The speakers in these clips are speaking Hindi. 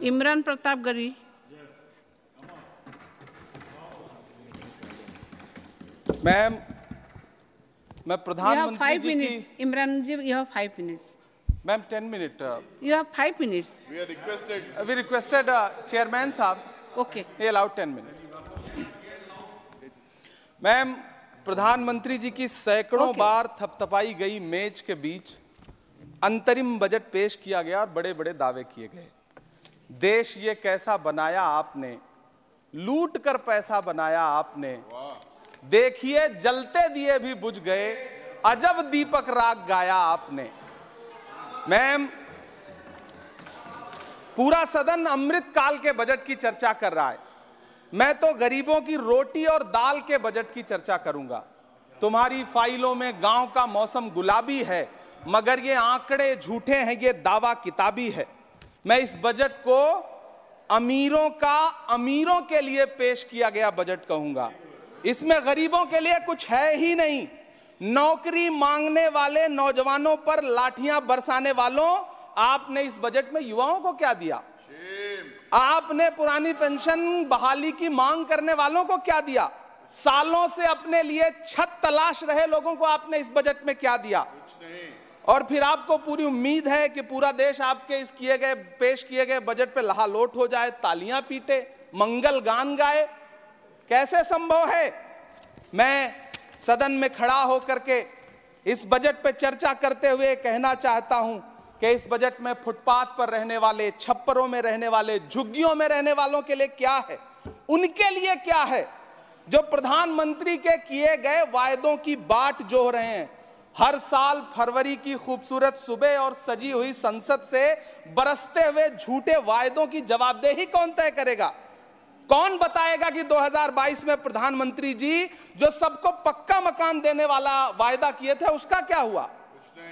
इमरान प्रताप गरी। मैम, मैं प्रधानमंत्री जी की। इमरान जी, you have 5 minutes. Ma'am 10 minute. You have 5 minutes. We requested chairman साहब. Okay. He allowed 10 minutes. Ma'am, प्रधानमंत्री जी की सैकड़ों बार थपथपाई गई मेज के बीच अंतरिम बजट पेश किया गया और बड़े बड़े दावे किए गए। देश ये कैसा बनाया आपने, लूट कर पैसा बनाया आपने, देखिए जलते दिए भी बुझ गए, अजब दीपक राग गाया आपने। मैम, पूरा सदन अमृत काल के बजट की चर्चा कर रहा है, मैं तो गरीबों की रोटी और दाल के बजट की चर्चा करूंगा। तुम्हारी फाइलों में गांव का मौसम गुलाबी है, मगर ये आंकड़े झूठे हैं, ये दावा किताबी है। मैं इस बजट को अमीरों का अमीरों के लिए पेश किया गया बजट कहूंगा। इसमें गरीबों के लिए कुछ है ही नहीं। नौकरी मांगने वाले नौजवानों पर लाठियां बरसाने वालों, आपने इस बजट में युवाओं को क्या दिया? आपने पुरानी पेंशन बहाली की मांग करने वालों को क्या दिया? सालों से अपने लिए छत तलाश रहे लोगों को आपने इस बजट में क्या दिया? और फिर आपको पूरी उम्मीद है कि पूरा देश आपके इस पेश किए गए बजट पे लहालोट हो जाए, तालियां पीटे, मंगल गान गाए। कैसे संभव है? मैं सदन में खड़ा होकर के इस बजट पे चर्चा करते हुए कहना चाहता हूं कि इस बजट में फुटपाथ पर रहने वाले, छप्परों में रहने वाले, झुग्गियों में रहने वालों के लिए क्या है, उनके लिए क्या है जो प्रधानमंत्री के किए गए वायदों की बाट जोह रहे हैं। हर साल फरवरी की खूबसूरत सुबह और सजी हुई संसद से बरसते हुए झूठे वायदों की जवाबदेही कौन तय करेगा? कौन बताएगा कि 2022 में प्रधानमंत्री जी जो सबको पक्का मकान देने वाला वायदा किए थे उसका क्या हुआ?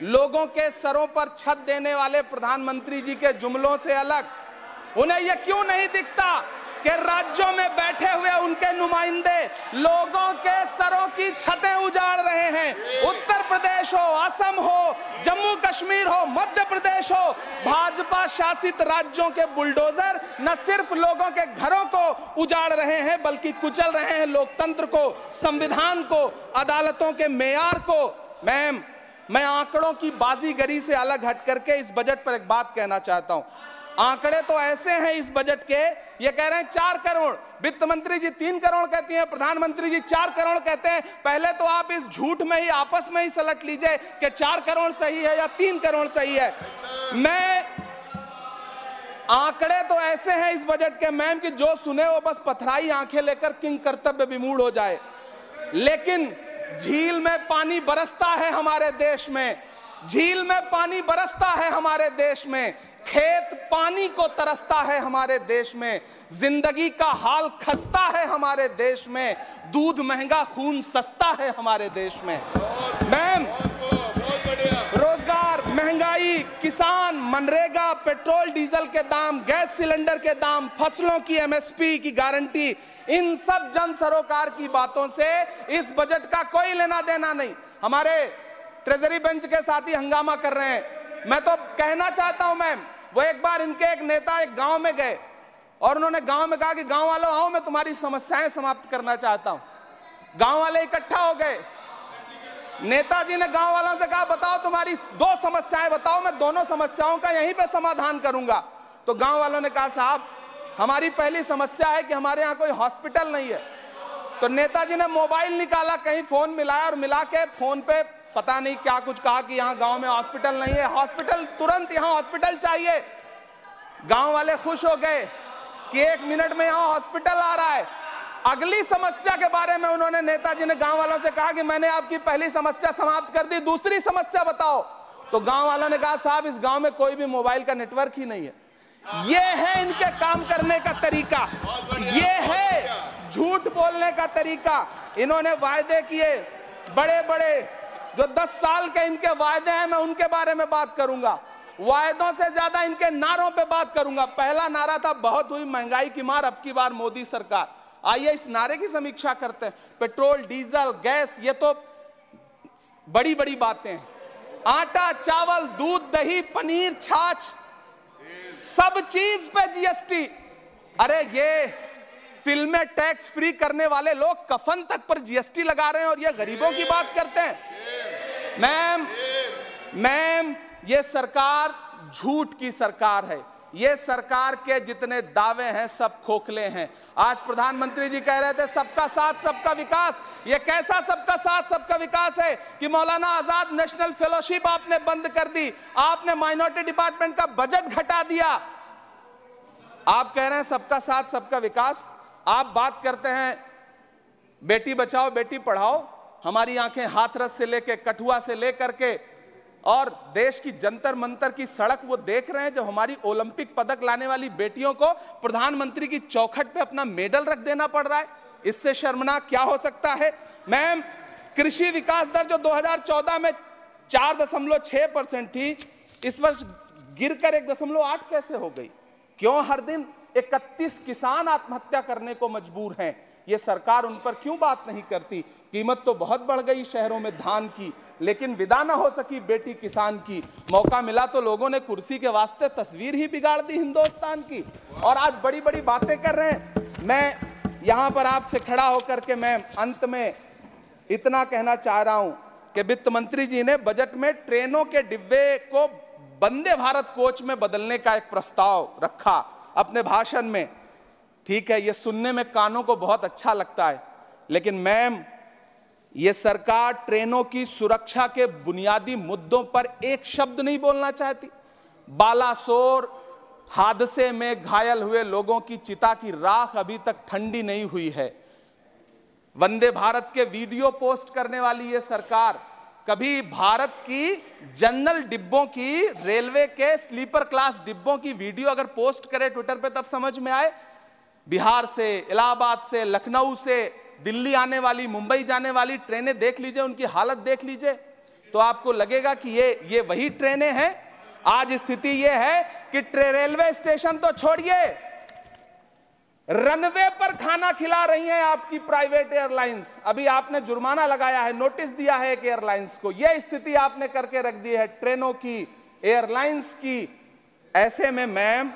लोगों के सरों पर छत देने वाले प्रधानमंत्री जी के जुमलों से अलग उन्हें यह क्यों नहीं दिखता कि राज्यों में बैठे हुए उनके नुमाइंदे लोगों के सरों की छतें उजाड़ रहे हैं? उत्तर प्रदेश हो, असम हो, जम्मू कश्मीर हो, मध्य प्रदेश हो, भाजपा शासित राज्यों के बुलडोजर न सिर्फ लोगों के घरों को उजाड़ रहे हैं बल्कि कुचल रहे हैं लोकतंत्र को, संविधान को, अदालतों के मेयार को। मैम, मैं आंकड़ों की बाजीगरी से अलग हट करके इस बजट पर एक बात कहना चाहता हूं। आंकड़े तो ऐसे हैं इस बजट के, ये कह रहे हैं 4 करोड़, वित्त मंत्री जी 3 करोड़ कहती हैं, प्रधानमंत्री जी 4 करोड़ कहते हैं। पहले तो आप इस झूठ में ही आपस में ही सलट लीजिए कि 4 करोड़ सही है या 3 करोड़ सही है। मैं आंकड़े तो ऐसे हैं इस बजट के मैम कि जो सुने वो बस पथराई आंखें लेकर किंग कर्तव्य विमूढ़ हो जाए। लेकिन झील में पानी बरसता है हमारे देश में, झील में पानी बरसता है हमारे देश में, खेत पानी को तरसता है हमारे देश में, जिंदगी का हाल खस्ता है हमारे देश में, दूध महंगा खून सस्ता है हमारे देश में। मैम, रोजगार, महंगाई, किसान, मनरेगा, पेट्रोल डीजल के दाम, गैस सिलेंडर के दाम, फसलों की एमएसपी की गारंटी, इन सब जन सरोकार की बातों से इस बजट का कोई लेना देना नहीं। हमारे ट्रेजरी बेंच के साथी हंगामा कर रहे हैं। मैं तो कहना चाहता हूं मैम, वो एक बार इनके एक नेता एक गांव में गए और उन्होंने गांव में कहा कि गांव वालों आओ, मैं तुम्हारी समस्याएं समाप्त करना चाहता हूं। गांव वाले इकट्ठा हो गए। नेताजी ने गांव वालों से कहा बताओ तुम्हारी 2 समस्याएं बताओ, मैं दोनों समस्याओं का यहीं पे समाधान करूंगा। तो गांव वालों ने कहा साहब हमारी पहली समस्या है कि हमारे यहाँ कोई हॉस्पिटल नहीं है। तो नेताजी ने मोबाइल निकाला, कहीं फोन मिलाया और मिला के फोन पे पता नहीं क्या कुछ कहा कि यहाँ गांव में हॉस्पिटल नहीं है, हॉस्पिटल तुरंत, यहाँ हॉस्पिटल चाहिए। गांव वाले खुश हो गए कि 1 मिनट में यहाँ हॉस्पिटल आ रहा है। अगली समस्या के बारे में उन्होंने, नेताजी ने गांव वालों से कहा कि मैंने आपकी पहली समस्या समाप्त कर दी, दूसरी समस्या बताओ। तो गांव वालों ने कहा साहब इस गांव में कोई भी मोबाइल का नेटवर्क ही नहीं है। ये है इनके काम करने का तरीका, ये है झूठ बोलने का तरीका। इन्होंने वायदे किए बड़े बड़े, जो 10 साल के इनके वायदे हैं मैं उनके बारे में बात करूंगा। वायदों से ज्यादा इनके नारों पे बात करूंगा। पहला नारा था बहुत हुई महंगाई की मार, अब की बार मोदी सरकार। आइए इस नारे की समीक्षा करते हैं। पेट्रोल, डीजल, गैस, ये तो बड़ी बड़ी बातें हैं। आटा, चावल, दूध, दही, पनीर, छाछ, सब चीज पे जीएसटी। अरे ये फिल्में टैक्स फ्री करने वाले लोग कफन तक पर जीएसटी लगा रहे हैं और ये गरीबों की बात करते हैं। मैम ये सरकार झूठ की सरकार है। ये सरकार के जितने दावे हैं सब खोखले हैं। आज प्रधानमंत्री जी कह रहे थे सबका साथ सबका विकास। ये कैसा सबका साथ सबका विकास है कि मौलाना आजाद नेशनल फेलोशिप आपने बंद कर दी, आपने माइनॉरिटी डिपार्टमेंट का बजट घटा दिया। आप कह रहे हैं सबका साथ सबका विकास। आप बात करते हैं बेटी बचाओ बेटी पढ़ाओ। हमारी आंखें हाथरस से लेकर कठुआ से लेकर के और देश की जंतर मंतर की सड़क वो देख रहे हैं जब हमारी ओलंपिक पदक लाने वाली बेटियों को प्रधानमंत्री की चौखट पे अपना मेडल रख देना पड़ रहा है। इससे शर्मनाक क्या हो सकता है। मैम कृषि विकास दर जो 2014 में 4.6% थी, इस वर्ष गिरकर 1.8 कैसे हो गई? क्यों हर दिन 31 किसान आत्महत्या करने को मजबूर हैं? ये सरकार उन पर क्यों बात नहीं करती? कीमत तो बहुत बढ़ गई शहरों में धान की, लेकिन विदा ना हो सकी बेटी किसान की। मौका मिला तो लोगों ने कुर्सी के वास्ते तस्वीर ही बिगाड़ दी हिंदुस्तान की, और आज बड़ी बड़ी बातें कर रहे हैं। मैं यहां पर आपसे खड़ा होकर के मैं अंत में इतना कहना चाह रहा हूं कि वित्त मंत्री जी ने बजट में ट्रेनों के डिब्बे को वंदे भारत कोच में बदलने का एक प्रस्ताव रखा अपने भाषण में। ठीक है, ये सुनने में कानों को बहुत अच्छा लगता है, लेकिन मैम ये सरकार ट्रेनों की सुरक्षा के बुनियादी मुद्दों पर एक शब्द नहीं बोलना चाहती। बालासोर हादसे में घायल हुए लोगों की चिता की राख अभी तक ठंडी नहीं हुई है। वंदे भारत के वीडियो पोस्ट करने वाली ये सरकार कभी भारत की जनरल डिब्बों की, रेलवे के स्लीपर क्लास डिब्बों की वीडियो अगर पोस्ट करे ट्विटर पे तब समझ में आए। बिहार से, इलाहाबाद से, लखनऊ से दिल्ली आने वाली, मुंबई जाने वाली ट्रेनें देख लीजिए, उनकी हालत देख लीजिए, तो आपको लगेगा कि ये वही ट्रेनें हैं। आज स्थिति ये है कि रेलवे स्टेशन तो छोड़िए, रनवे पर खाना खिला रही हैं आपकी प्राइवेट एयरलाइंस। अभी आपने जुर्माना लगाया है, नोटिस दिया है एक एयरलाइंस को। यह स्थिति आपने करके रख दी है ट्रेनों की, एयरलाइंस की। ऐसे में मैम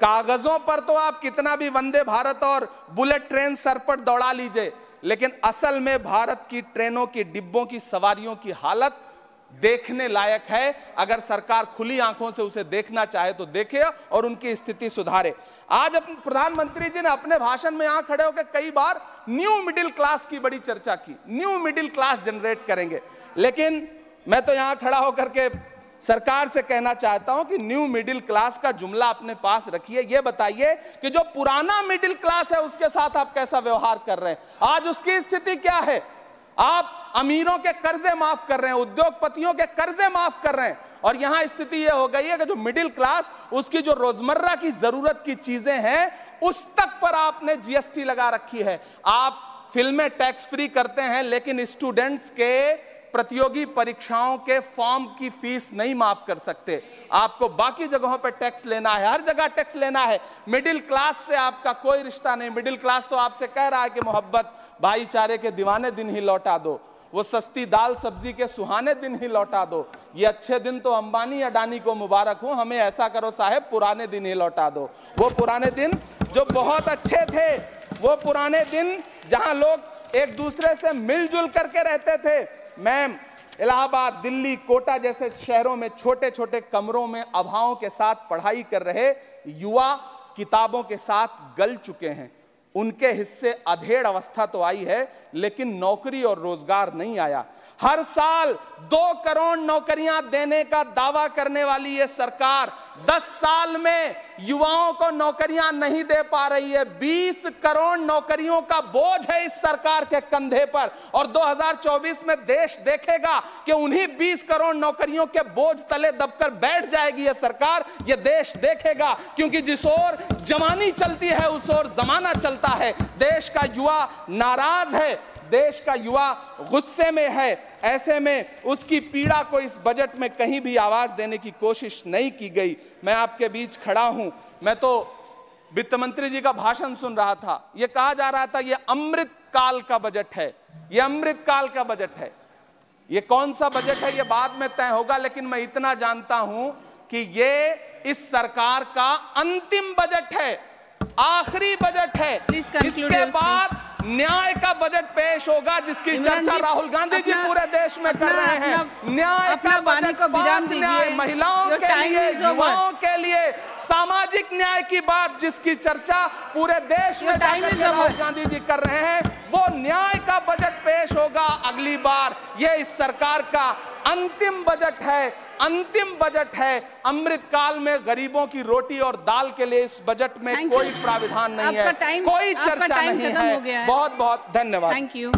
कागजों पर तो आप कितना भी वंदे भारत और बुलेट ट्रेन सर पर दौड़ा लीजिए, लेकिन असल में भारत की ट्रेनों की डिब्बों की सवारियों की हालत देखने लायक है। अगर सरकार खुली आंखों से उसे देखना चाहे तो देखे और उनकी स्थिति सुधारे। आज प्रधानमंत्री जी ने अपने भाषण में यहां खड़े होकर कई बार न्यू मिडिल क्लास की बड़ी चर्चा की, न्यू मिडिल क्लास जनरेट करेंगे। लेकिन मैं तो यहां खड़ा होकर के सरकार से कहना चाहता हूं कि न्यू मिडिल क्लास का जुमला अपने पास रखिए। यह बताइए कि जो पुराना मिडिल क्लास है उसके साथ आप कैसा व्यवहार कर रहे हैं। आज उसकी स्थिति क्या है? आप अमीरों के कर्जे माफ कर रहे हैं, उद्योगपतियों के कर्जे माफ कर रहे हैं, और यहां स्थिति यह हो गई है कि जो मिडिल क्लास, उसकी जो रोजमर्रा की जरूरत की चीजें हैं उस तक पर आपने जीएसटी लगा रखी है। आप फिल्में टैक्स फ्री करते हैं, लेकिन स्टूडेंट्स के प्रतियोगी परीक्षाओं के फॉर्म की फीस नहीं माफ कर सकते। आपको बाकी जगहों पर टैक्स लेना है, हर जगह टैक्स लेना है। मिडिल क्लास से आपका कोई रिश्ता नहीं। मिडिल क्लास तो आपसे कह रहा है कि मोहब्बत भाईचारे के दीवाने दिन ही लौटा दो, वो सस्ती दाल सब्जी के सुहाने दिन ही लौटा दो। ये अच्छे दिन तो अंबानी अडानी को मुबारक हो, हमें ऐसा करो साहब पुराने दिन ही लौटा दो। वो पुराने दिन जो बहुत अच्छे थे, वो पुराने दिन जहां लोग एक दूसरे से मिलजुल करके रहते थे। मैम इलाहाबाद, दिल्ली, कोटा जैसे शहरों में छोटे छोटे कमरों में अभावों के साथ पढ़ाई कर रहे युवा किताबों के साथ गल चुके हैं। उनके हिस्से अधेड़ अवस्था तो आई है, लेकिन नौकरी और रोजगार नहीं आया। हर साल 2 करोड़ नौकरियां देने का दावा करने वाली ये सरकार 10 साल में युवाओं को नौकरियां नहीं दे पा रही है। 20 करोड़ नौकरियों का बोझ है इस सरकार के कंधे पर, और 2024 में देश देखेगा कि उन्हीं 20 करोड़ नौकरियों के बोझ तले दबकर बैठ जाएगी ये सरकार। ये देश देखेगा, क्योंकि जिस ओर जवानी चलती है उस ओर जमाना चलता है। देश का युवा नाराज है, देश का युवा गुस्से में है। ऐसे में उसकी पीड़ा को इस बजट में कहीं भी आवाज देने की कोशिश नहीं की गई। मैं आपके बीच खड़ा हूं, मैं तो वित्त मंत्री जी का भाषण सुन रहा था। यह कहा जा रहा था यह अमृत काल का बजट है, यह अमृत काल का बजट है। यह कौन सा बजट है यह बाद में तय होगा, लेकिन मैं इतना जानता हूं कि ये इस सरकार का अंतिम बजट है, आखिरी बजट है। इसके बाद न्याय का बजट पेश होगा, जिसकी चर्चा राहुल गांधी जी पूरे देश में कर रहे हैं। न्याय का बजट, 5 न्याय महिलाओं के लिए, युवाओं के लिए, सामाजिक न्याय की बात जिसकी चर्चा पूरे देश में जाकर के राहुल गांधी जी कर रहे हैं, वो न्याय का बजट पेश होगा अगली बार। ये इस सरकार का अंतिम बजट है, अंतिम बजट है। अमृतकाल में गरीबों की रोटी और दाल के लिए इस बजट में कोई प्राविधान नहीं है, कोई चर्चा नहीं है। बहुत बहुत धन्यवाद। Thank you.